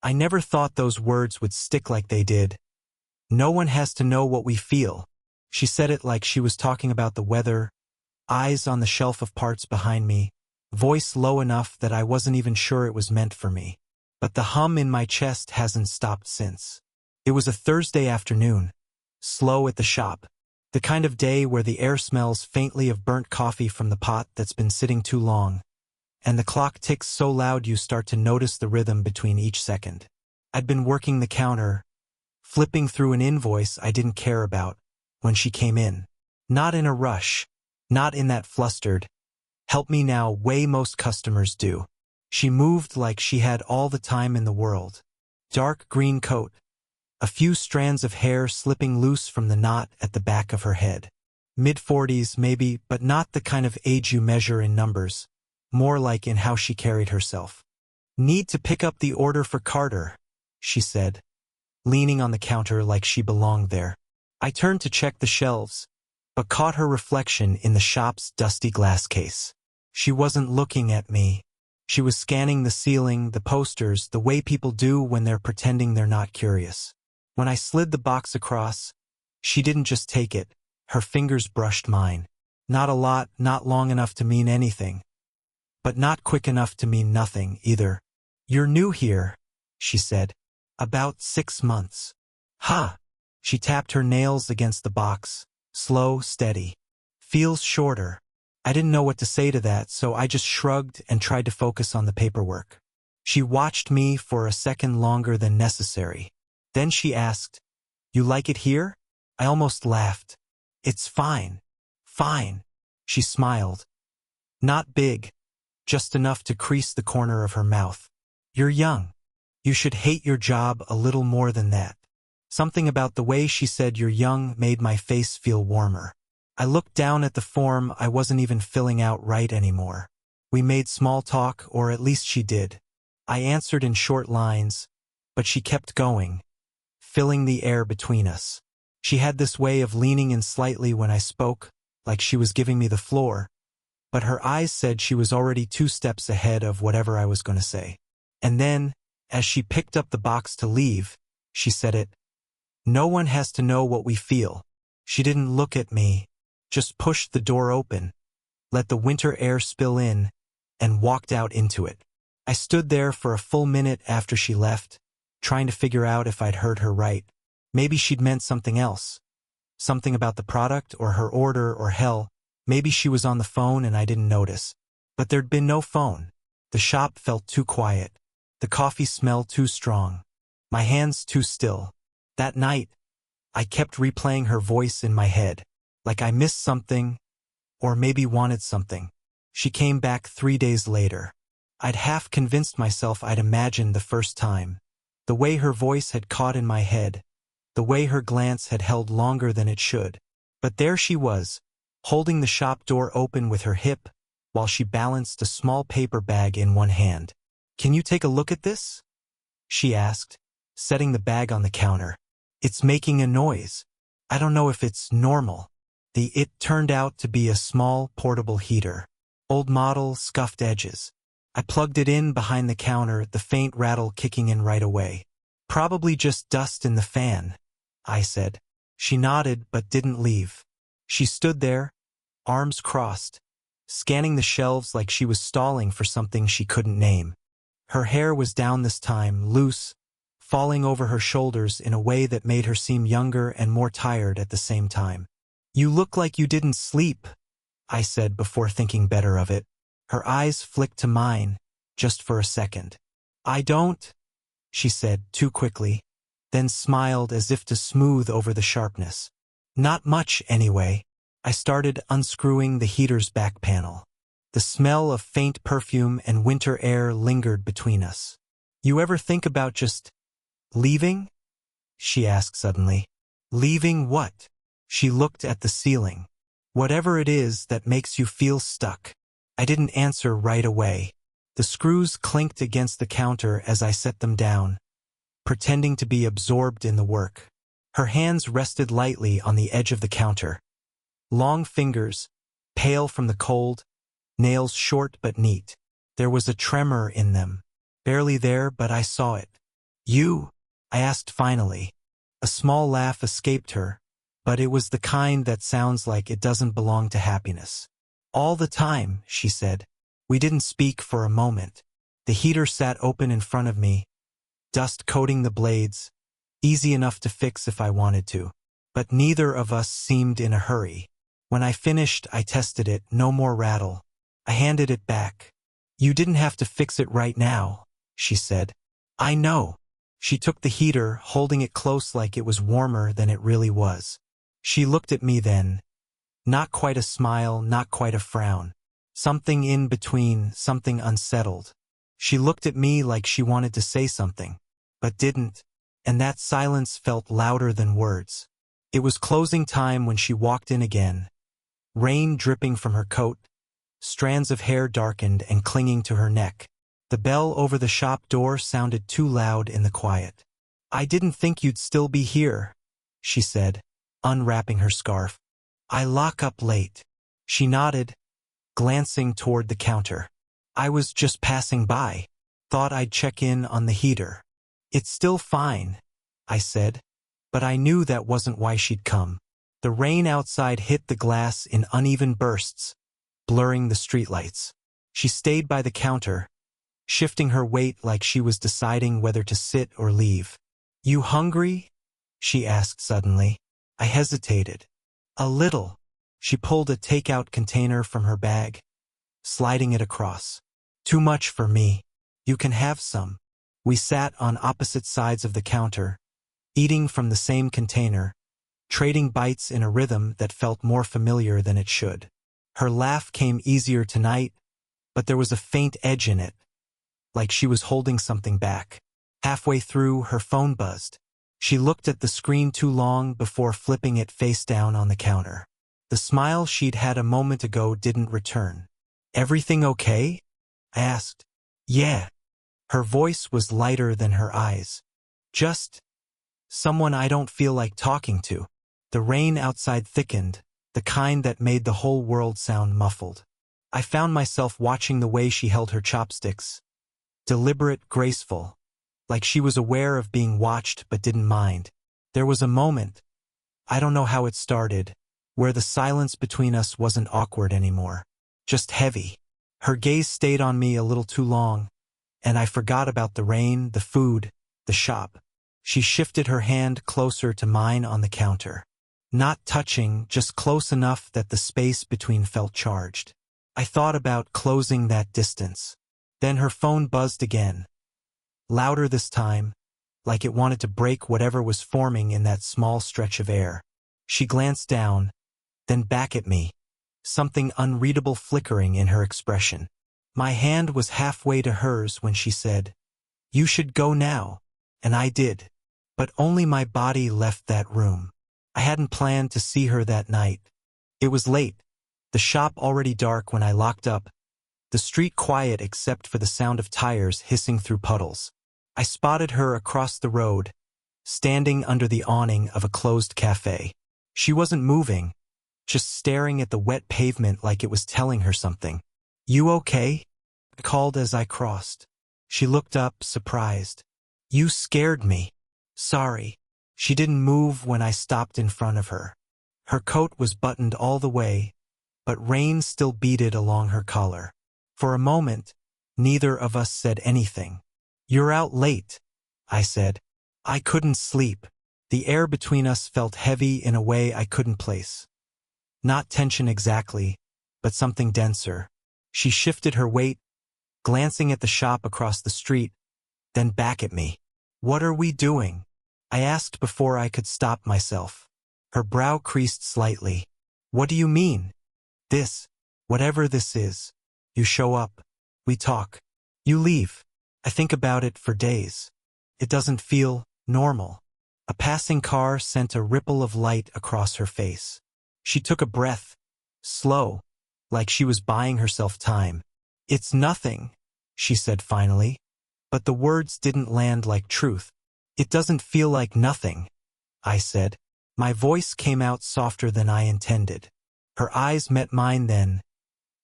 I never thought those words would stick like they did. No one has to know what we feel. She said it like she was talking about the weather, eyes on the shelf of parts behind me, voice low enough that I wasn't even sure it was meant for me. But the hum in my chest hasn't stopped since. It was a Thursday afternoon, slow at the shop, the kind of day where the air smells faintly of burnt coffee from the pot that's been sitting too long, and the clock ticks so loud you start to notice the rhythm between each second. I'd been working the counter, flipping through an invoice I didn't care about, when she came in. Not in a rush, not in that flustered, help me now way most customers do. She moved like she had all the time in the world. Dark green coat, a few strands of hair slipping loose from the knot at the back of her head. Mid-40s maybe, but not the kind of age you measure in numbers, more like in how she carried herself. Need to pick up the order for Carter, she said, leaning on the counter like she belonged there. I turned to check the shelves, but caught her reflection in the shop's dusty glass case. She wasn't looking at me. She was scanning the ceiling, the posters, the way people do when they're pretending they're not curious. When I slid the box across, she didn't just take it. Her fingers brushed mine. Not a lot, not long enough to mean anything. But not quick enough to mean nothing, either. You're new here, she said. About 6 months. Ha! She tapped her nails against the box. Slow, steady. Feels shorter. I didn't know what to say to that, so I just shrugged and tried to focus on the paperwork. She watched me for a second longer than necessary. Then she asked, "You like it here?" I almost laughed. "It's fine. Fine." She smiled. Not big, just enough to crease the corner of her mouth. "You're young. You should hate your job a little more than that." Something about the way she said "you're young" made my face feel warmer. I looked down at the form I wasn't even filling out right anymore. We made small talk, or at least she did. I answered in short lines, but she kept going, filling the air between us. She had this way of leaning in slightly when I spoke, like she was giving me the floor, but her eyes said she was already 2 steps ahead of whatever I was going to say. And then, as she picked up the box to leave, she said it. "No one has to know what we feel." She didn't look at me, just pushed the door open, let the winter air spill in, and walked out into it. I stood there for a full minute after she left, trying to figure out if I'd heard her right. Maybe she'd meant something else. Something about the product, or her order, or hell, maybe she was on the phone and I didn't notice. But there'd been no phone. The shop felt too quiet. The coffee smelled too strong. My hands too still. That night, I kept replaying her voice in my head, like I missed something, or maybe wanted something. She came back 3 days later. I'd half convinced myself I'd imagined the first time. The way her voice had caught in my head, the way her glance had held longer than it should. But there she was, holding the shop door open with her hip, while she balanced a small paper bag in one hand. "Can you take a look at this?" she asked, setting the bag on the counter. "It's making a noise. I don't know if it's normal." It turned out to be a small, portable heater. Old model, scuffed edges. I plugged it in behind the counter, the faint rattle kicking in right away. "Probably just dust in the fan," I said. She nodded but didn't leave. She stood there, arms crossed, scanning the shelves like she was stalling for something she couldn't name. Her hair was down this time, loose, falling over her shoulders in a way that made her seem younger and more tired at the same time. "You look like you didn't sleep," I said before thinking better of it. Her eyes flicked to mine, just for a second. "I don't," she said too quickly, then smiled as if to smooth over the sharpness. "Not much, anyway." I started unscrewing the heater's back panel. The smell of faint perfume and winter air lingered between us. "You ever think about just leaving?" she asked suddenly. "Leaving what?" She looked at the ceiling. "Whatever it is that makes you feel stuck." I didn't answer right away. The screws clinked against the counter as I set them down, pretending to be absorbed in the work. Her hands rested lightly on the edge of the counter. Long fingers, pale from the cold, nails short but neat. There was a tremor in them. Barely there, but I saw it. You? I asked finally. A small laugh escaped her, but it was the kind that sounds like it doesn't belong to happiness. All the time, she said. We didn't speak for a moment. The heater sat open in front of me, dust coating the blades, easy enough to fix if I wanted to. But neither of us seemed in a hurry. When I finished, I tested it, no more rattle. I handed it back. You didn't have to fix it right now, she said. I know. She took the heater, holding it close like it was warmer than it really was. She looked at me then. Not quite a smile, not quite a frown. Something in between, something unsettled. She looked at me like she wanted to say something, but didn't, and that silence felt louder than words. It was closing time when she walked in again. Rain dripping from her coat, strands of hair darkened and clinging to her neck. The bell over the shop door sounded too loud in the quiet. I didn't think you'd still be here, she said, unwrapping her scarf. I lock up late. She nodded, glancing toward the counter. I was just passing by. Thought I'd check in on the heater. It's still fine, I said, but I knew that wasn't why she'd come. The rain outside hit the glass in uneven bursts, blurring the streetlights. She stayed by the counter, shifting her weight like she was deciding whether to sit or leave. You hungry? She asked suddenly. I hesitated. A little. She pulled a takeout container from her bag, sliding it across. Too much for me. You can have some. We sat on opposite sides of the counter, eating from the same container, trading bites in a rhythm that felt more familiar than it should. Her laugh came easier tonight, but there was a faint edge in it, like she was holding something back. Halfway through, her phone buzzed. She looked at the screen too long before flipping it face down on the counter. The smile she'd had a moment ago didn't return. Everything okay? I asked. Yeah. Her voice was lighter than her eyes. Just someone I don't feel like talking to. The rain outside thickened, the kind that made the whole world sound muffled. I found myself watching the way she held her chopsticks. Deliberate, graceful, like she was aware of being watched but didn't mind. There was a moment, I don't know how it started, where the silence between us wasn't awkward anymore, just heavy. Her gaze stayed on me a little too long, and I forgot about the rain, the food, the shop. She shifted her hand closer to mine on the counter. Not touching, just close enough that the space between felt charged. I thought about closing that distance. Then her phone buzzed again. Louder this time, like it wanted to break whatever was forming in that small stretch of air. She glanced down, then back at me, something unreadable flickering in her expression. My hand was halfway to hers when she said, "You should go now," and I did. But only my body left that room. I hadn't planned to see her that night. It was late, the shop already dark when I locked up, the street quiet except for the sound of tires hissing through puddles. I spotted her across the road, standing under the awning of a closed cafe. She wasn't moving, just staring at the wet pavement like it was telling her something. "You okay?" I called as I crossed. She looked up, surprised. "You scared me." "Sorry." She didn't move when I stopped in front of her. Her coat was buttoned all the way, but rain still beaded along her collar. For a moment, neither of us said anything. "You're out late," I said. I couldn't sleep. The air between us felt heavy in a way I couldn't place. Not tension exactly, but something denser. She shifted her weight, glancing at the shop across the street, then back at me. "What are we doing?" I asked before I could stop myself. Her brow creased slightly. "What do you mean?" "This. Whatever this is. You show up. We talk. You leave. I think about it for days. It doesn't feel normal." A passing car sent a ripple of light across her face. She took a breath, slow, like she was buying herself time. "It's nothing," she said finally, but the words didn't land like truth. "It doesn't feel like nothing," I said. My voice came out softer than I intended. Her eyes met mine then,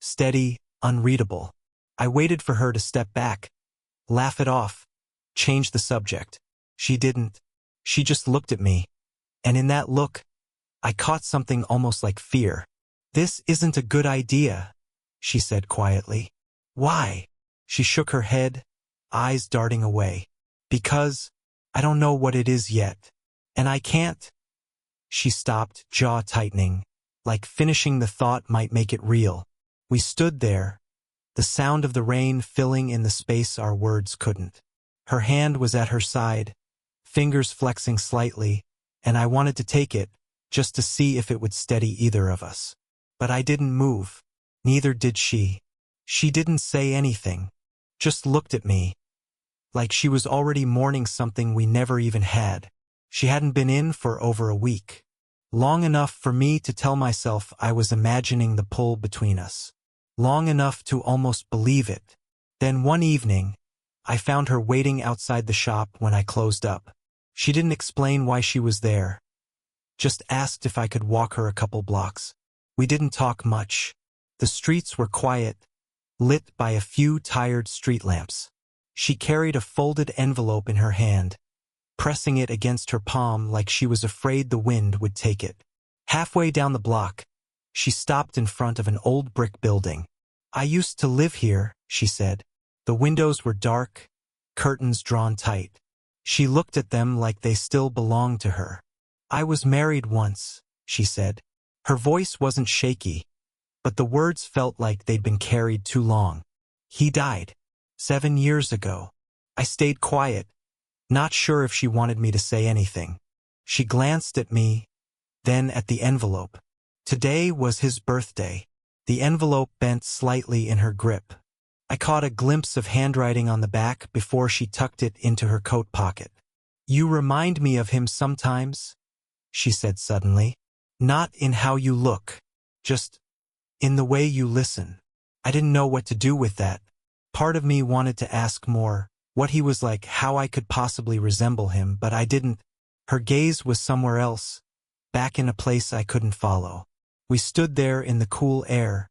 steady, unreadable. I waited for her to step back, laugh it off, change the subject. She didn't. She just looked at me. And in that look, I caught something almost like fear. "This isn't a good idea," she said quietly. "Why?" She shook her head, eyes darting away. "Because I don't know what it is yet. And I can't." She stopped, jaw tightening, like finishing the thought might make it real. We stood there, the sound of the rain filling in the space our words couldn't. Her hand was at her side, fingers flexing slightly, and I wanted to take it, just to see if it would steady either of us. But I didn't move. Neither did she. She didn't say anything, just looked at me, like she was already mourning something we never even had. She hadn't been in for over a week. Long enough for me to tell myself I was imagining the pull between us. Long enough to almost believe it. Then one evening, I found her waiting outside the shop when I closed up. She didn't explain why she was there. Just asked if I could walk her a couple blocks. We didn't talk much. The streets were quiet, lit by a few tired street lamps. She carried a folded envelope in her hand, pressing it against her palm like she was afraid the wind would take it. Halfway down the block, she stopped in front of an old brick building. "I used to live here," she said. The windows were dark, curtains drawn tight. She looked at them like they still belonged to her. "I was married once," she said. Her voice wasn't shaky, but the words felt like they'd been carried too long. "He died 7 years ago." I stayed quiet, not sure if she wanted me to say anything. She glanced at me, then at the envelope. Today was his birthday. The envelope bent slightly in her grip. I caught a glimpse of handwriting on the back before she tucked it into her coat pocket. "You remind me of him sometimes," she said suddenly. "Not in how you look, just in the way you listen." I didn't know what to do with that. Part of me wanted to ask more, what he was like, how I could possibly resemble him, but I didn't. Her gaze was somewhere else, back in a place I couldn't follow. We stood there in the cool air,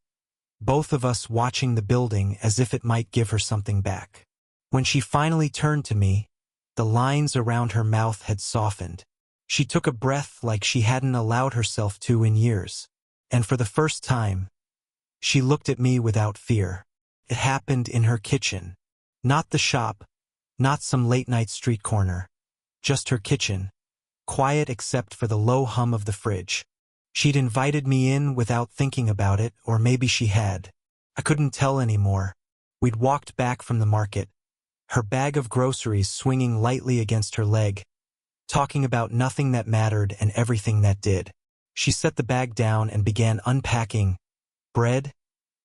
both of us watching the building as if it might give her something back. When she finally turned to me, the lines around her mouth had softened. She took a breath like she hadn't allowed herself to in years. And for the first time, she looked at me without fear. It happened in her kitchen. Not the shop, not some late-night street corner. Just her kitchen, quiet except for the low hum of the fridge. She'd invited me in without thinking about it, or maybe she had. I couldn't tell anymore. We'd walked back from the market, her bag of groceries swinging lightly against her leg, talking about nothing that mattered and everything that did. She set the bag down and began unpacking bread,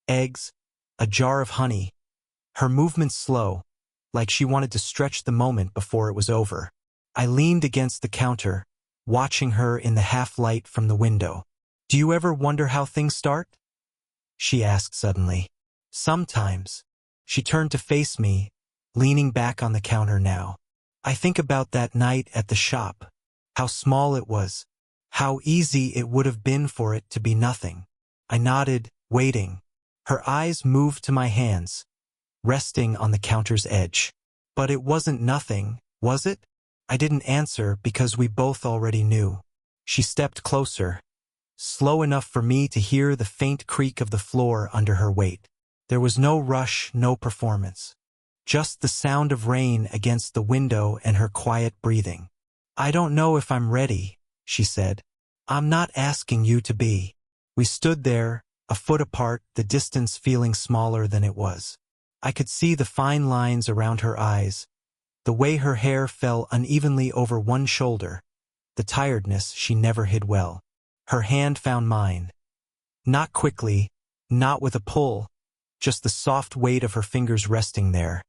eggs, a jar of honey. Her movements slow, like she wanted to stretch the moment before it was over. I leaned against the counter, watching her in the half-light from the window. "Do you ever wonder how things start?" she asked suddenly. "Sometimes." She turned to face me, leaning back on the counter now. "I think about that night at the shop. How small it was. How easy it would have been for it to be nothing." I nodded, waiting. Her eyes moved to my hands, resting on the counter's edge. "But it wasn't nothing, was it?" I didn't answer because we both already knew. She stepped closer, slow enough for me to hear the faint creak of the floor under her weight. There was no rush, no performance. Just the sound of rain against the window and her quiet breathing. "I don't know if I'm ready," she said. "I'm not asking you to be." We stood there, a foot apart, the distance feeling smaller than it was. I could see the fine lines around her eyes, the way her hair fell unevenly over one shoulder, the tiredness she never hid well. Her hand found mine. Not quickly, not with a pull, just the soft weight of her fingers resting there,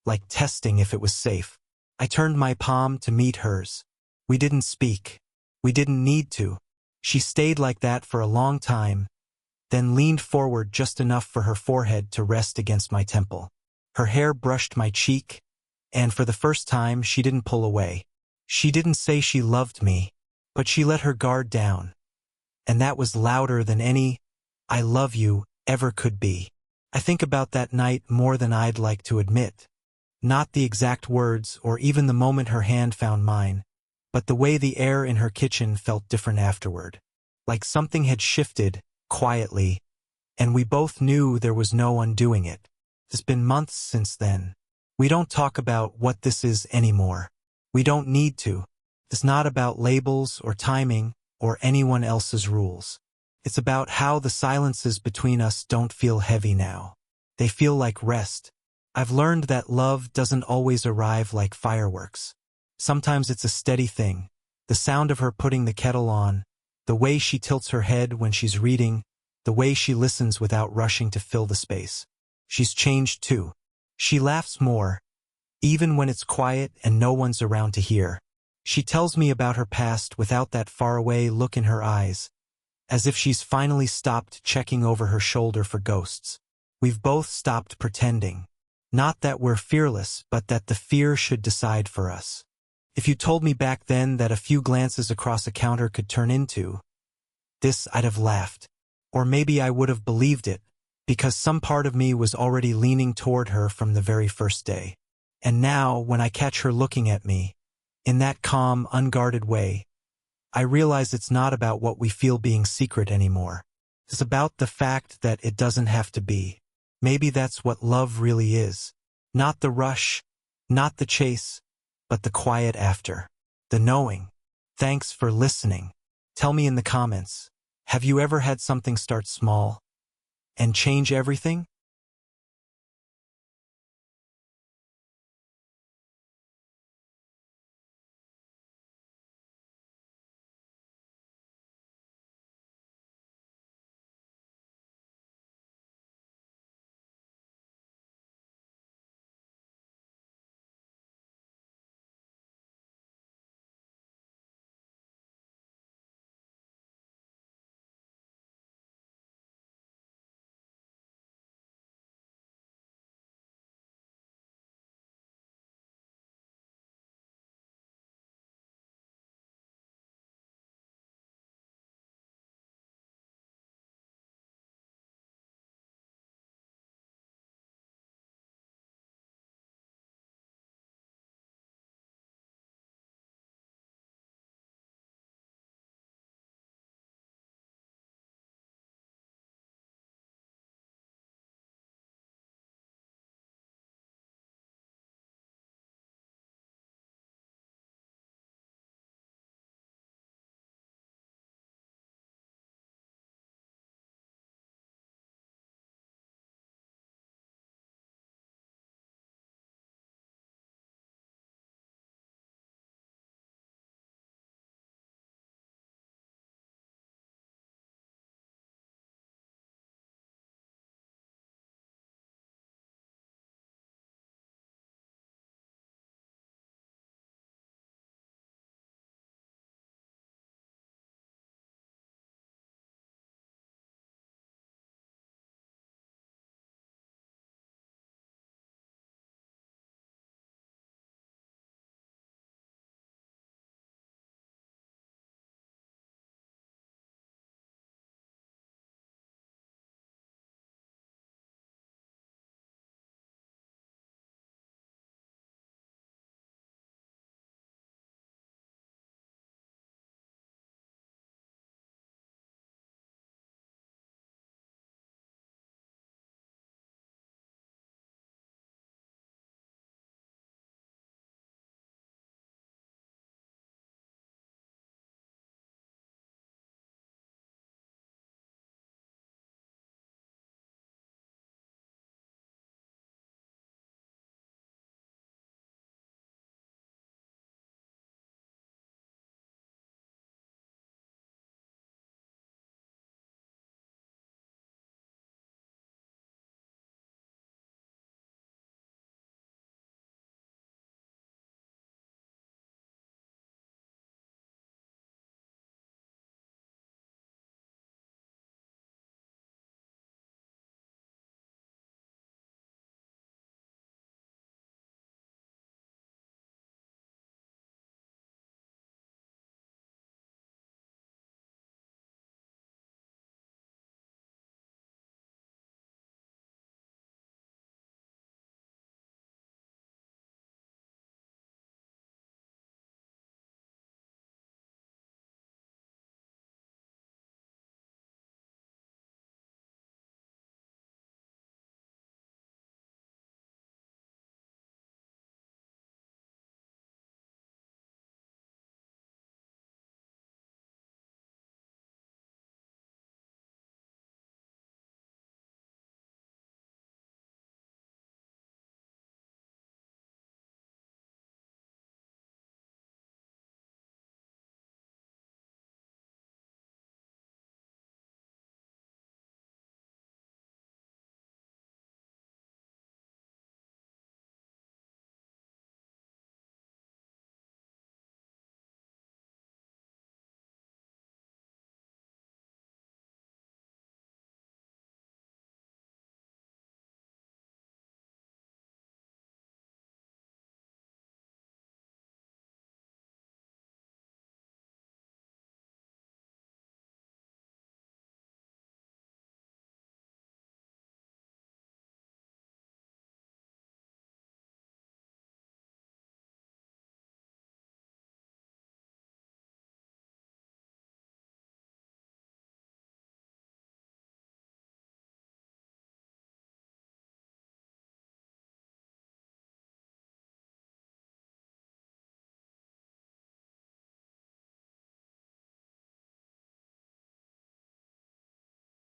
like testing if it was safe. I turned my palm to meet hers. We didn't speak. We didn't need to. She stayed like that for a long time, then leaned forward just enough for her forehead to rest against my temple. Her hair brushed my cheek, and for the first time she didn't pull away. She didn't say she loved me, but she let her guard down. And that was louder than any "I love you" ever could be. I think about that night more than I'd like to admit. Not the exact words or even the moment her hand found mine, but the way the air in her kitchen felt different afterward. Like something had shifted, quietly, and we both knew there was no undoing it. It's been months since then. We don't talk about what this is anymore. We don't need to. It's not about labels or timing or anyone else's rules. It's about how the silences between us don't feel heavy now. They feel like rest. I've learned that love doesn't always arrive like fireworks. Sometimes it's a steady thing. The sound of her putting the kettle on, the way she tilts her head when she's reading, the way she listens without rushing to fill the space. She's changed too. She laughs more, even when it's quiet and no one's around to hear. She tells me about her past without that faraway look in her eyes, as if she's finally stopped checking over her shoulder for ghosts. We've both stopped pretending. Not that we're fearless, but that the fear should decide for us. If you told me back then that a few glances across a counter could turn into this, I'd have laughed. Or maybe I would have believed it, because some part of me was already leaning toward her from the very first day. And now, when I catch her looking at me, in that calm, unguarded way, I realize it's not about what we feel being secret anymore. It's about the fact that it doesn't have to be. Maybe that's what love really is. Not the rush, not the chase, but the quiet after. The knowing. Thanks for listening. Tell me in the comments, have you ever had something start small and change everything?